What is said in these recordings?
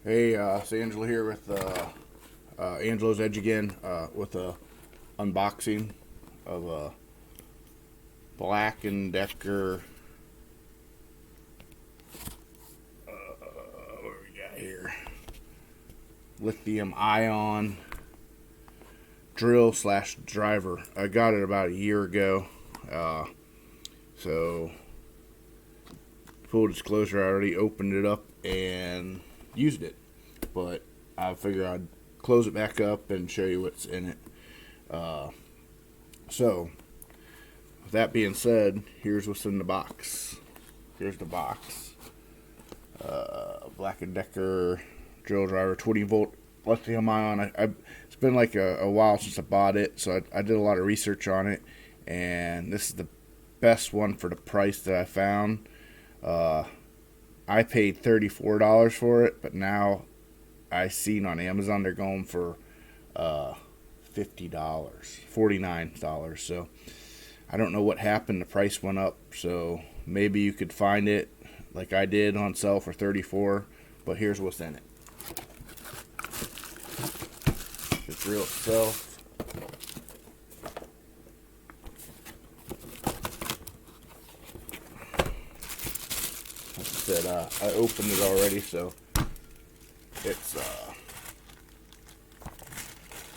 Hey, it's Angelo here with Angelo's Edge again with a unboxing of a Black & Decker. What we got here? Lithium ion drill/driver. I got it about a year ago. So full disclosure, I already opened it up and used it, but I figure I'd close it back up and show you what's in it. So with that being said, here's what's in the box. Here's the box. Black & Decker DrillDriver 20-volt lithium ion. It's been like a while since I bought it, so I did a lot of research on it, and this is the best one for the price that I found. I paid $34 for it, but now I seen on Amazon they're going for $50, $49. So I don't know what happened. The price went up, so maybe you could find it like I did on sale for $34. But here's what's in it. The drill itself. That I opened it already, so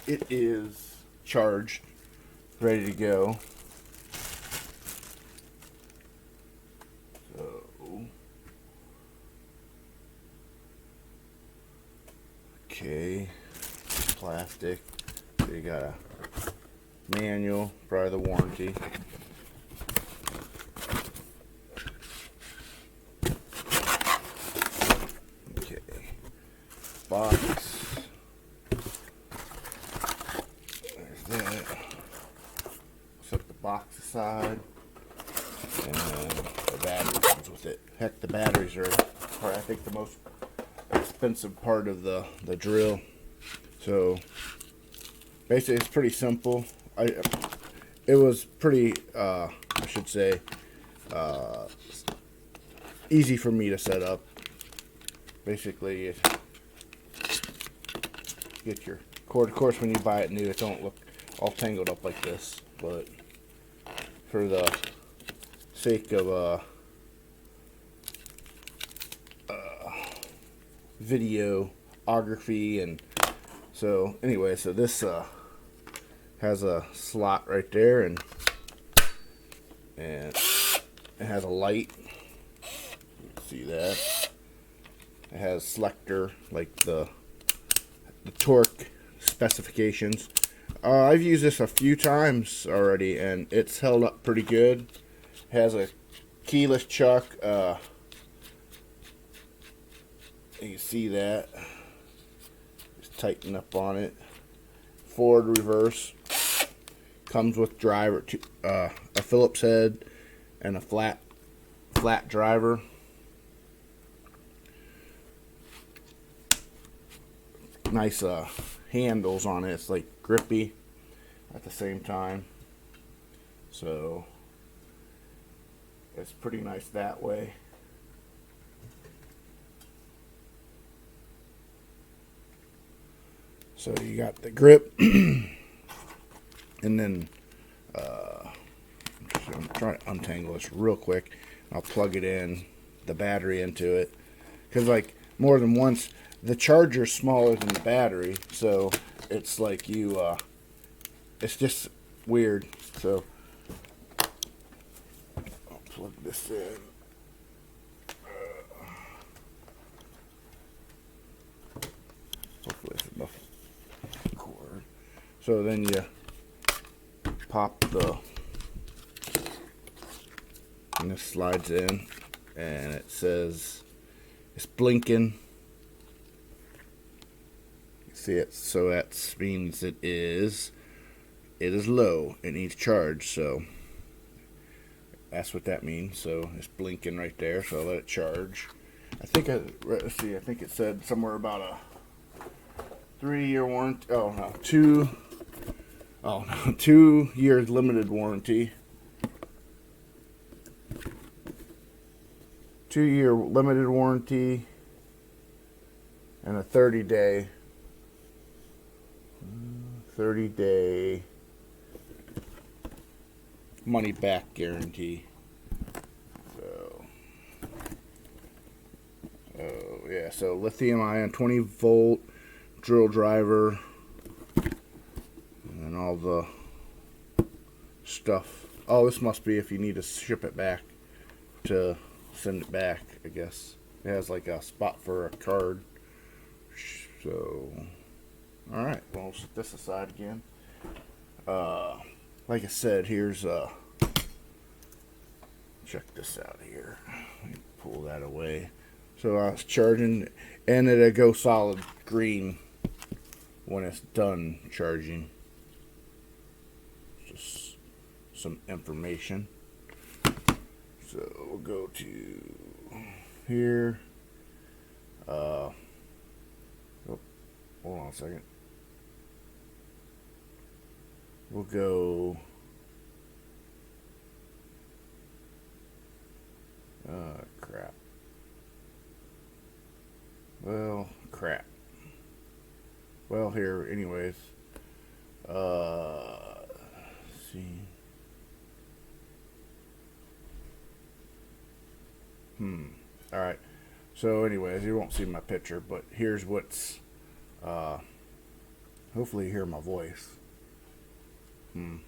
it is charged, ready to go. So okay, plastic. So you got a manual, probably the warranty. Box. There's that. Set the box aside, and the battery comes with it. Heck, the batteries are probably, I think, the most expensive part of the drill. So basically, it's pretty simple. It was pretty, I should say, easy for me to set up. Basically, get your cord. Of course, when you buy it new, it don't look all tangled up like this. But for the sake of videography, and so anyway, so this has a slot right there, and it has a light. You can see that. It has selector, like the torque specifications. I've used this a few times already, and it's held up pretty good. It has a keyless chuck. You can see that. Just tighten up on it. Forward, reverse. Comes with driver, a Phillips head, and a flat driver. Nice handles on it. It's like grippy at the same time, so it's pretty nice that way. So you got the grip, and then I'm trying to untangle this real quick. I'll plug it in, the battery into it, because like more than once, the charger's smaller than the battery, so it's like it's just weird. So I'll plug this in. Hopefully it's enough cord. So then you pop and this slides in, and it says it's blinking. See it, so that means it is low. It needs charge, so that's what that means. So it's blinking right there, so I'll let it charge. Let's see, I think it said somewhere about a 3-year warranty. Oh no, 2 years limited warranty. 2-year limited warranty. and a 30-day money back guarantee. So, oh yeah, so lithium ion 20-volt drill driver and all the stuff. Oh, this must be if you need to ship it back, to send it back, I guess. It has like a spot for a card. So, alright, well, we'll set this aside again. Like I said, here's check this out here. Let me pull that away. So I was charging, and it'll go solid green when it's done charging. Just some information. So we'll go to here. Oh, hold on a second. We'll go. Crap. Well, crap. Well, here, anyways. Let's see. Alright. So, anyways, you won't see my picture, but here's what's, hopefully you hear my voice. I'm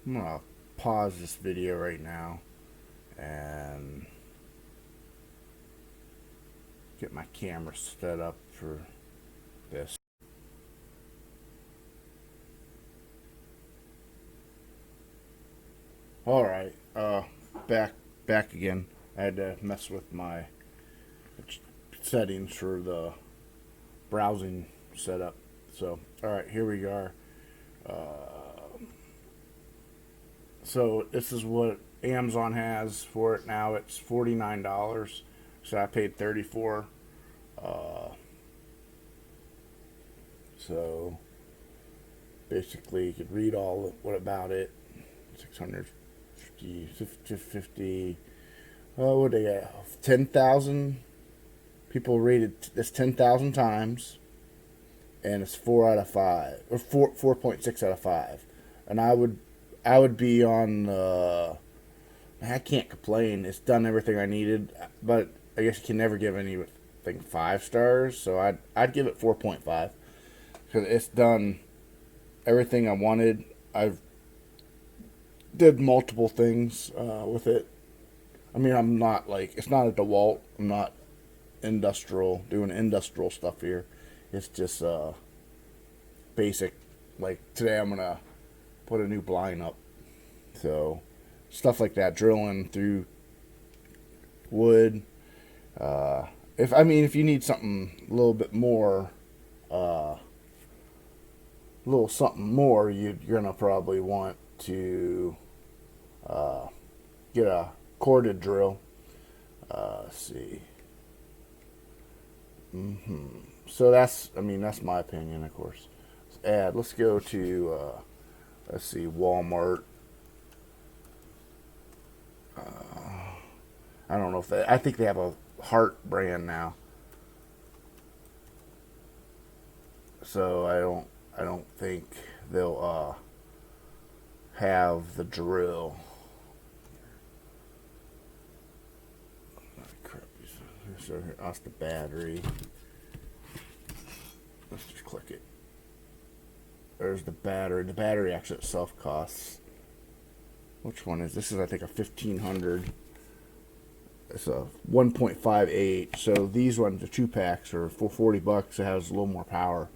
gonna pause this video right now and get my camera set up for this. Alright, back again. I had to mess with my settings for the browsing setup. So, alright, here we are. So this is what Amazon has for it now. It's $49. So I paid $34. So basically, you could read all what about it. 650. What they got? 10,000 people rated this 10,000 times, and it's 4 out of 5 or 4.6 out of 5. And I would be on. I can't complain. It's done everything I needed, but I guess you can never give anything 5 stars. So I'd give it 4.5 because it's done everything I wanted. I've did multiple things with it. I mean, I'm not like, it's not a DeWalt. I'm not doing industrial stuff here. It's just basic. Like today, I'm gonna put a new blind up. So stuff like that, drilling through wood. If you need something a little bit more, you're gonna probably want to get a corded drill. Let's see. So that's my opinion, of course. Let's go to let's see, Walmart. I don't know if I think they have a Hart brand now. So I don't think they'll have the drill. So here, that's the battery. Let's just click it. There's the battery. The battery actually itself costs. Which one is this? Is I think a 1500. It's a 1.58. So these ones, the 2-packs, are for $40. It has a little more power.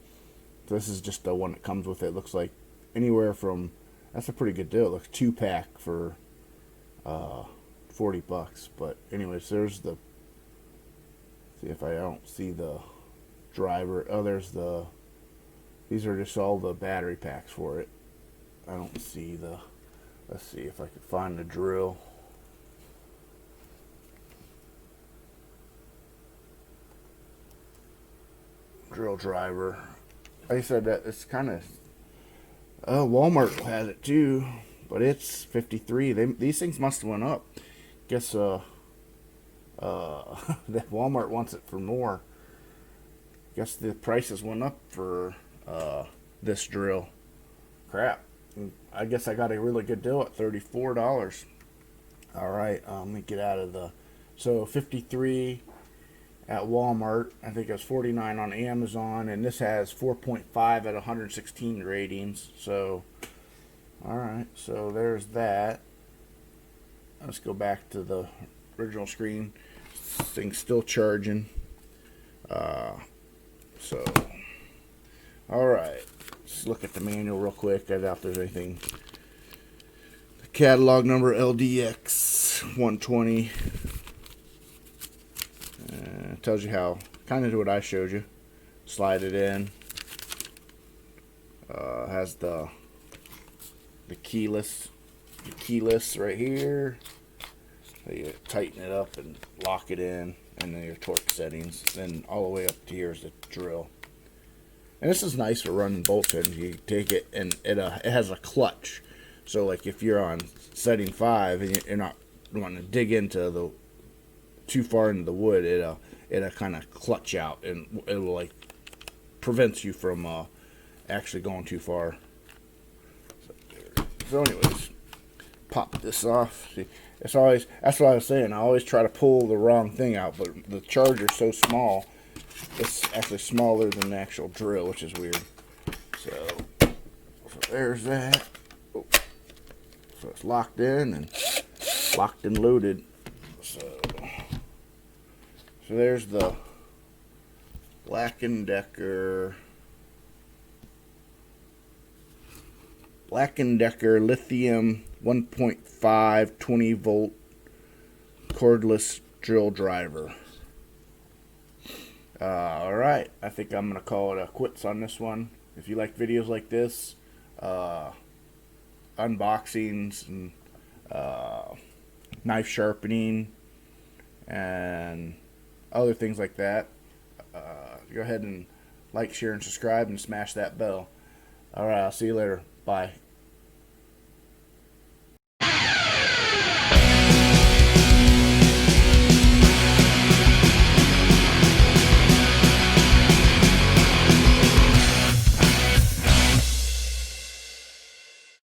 So this is just the one that comes with it. Looks like anywhere from, that's a pretty good deal. It looks 2-pack for $40. But anyways, there's the. See if I don't see the driver. Oh, there's the. These are just all the battery packs for it. I don't see the. Let's see if I can find the drill. Drill driver. Like I said, that it's kind of. Walmart has it too, but it's $53. These things must have went up. Guess that Walmart wants it for more. Guess the prices went up for this drill. Crap. I guess I got a really good deal at $34. All right, let me get out of the. So 53 at Walmart. I think it was 49 on Amazon, and this has 4.5 at 116 ratings. So, all right, so there's that. Let's go back to the original screen. This thing's still charging. So, all right. Let's look at the manual real quick. I doubt there's anything. The catalog number LDX 120. Tells you how, kind of what I showed you. Slide it in. Has the keyless right here. So you tighten it up and lock it in, and then your torque settings. Then all the way up to here is the drill. And this is nice for running bolts in. You take it, and it has a clutch. So like if you're on setting 5 and you're not wanting to dig into too far into the wood, it'll kind of clutch out, and it'll like prevents you from actually going too far. So anyways, pop this off. See, that's what I was saying. I always try to pull the wrong thing out, but the charger's so small, it's actually smaller than the actual drill, which is weird. So there's that. Oh. So it's locked in and loaded. So there's the Black & Decker Lithium 1.5 20 volt cordless drill driver. Alright, I think I'm going to call it quits on this one. If you like videos like this, unboxings and knife sharpening and other things like that, go ahead and like, share, and subscribe, and smash that bell. Alright, I'll see you later. Bye.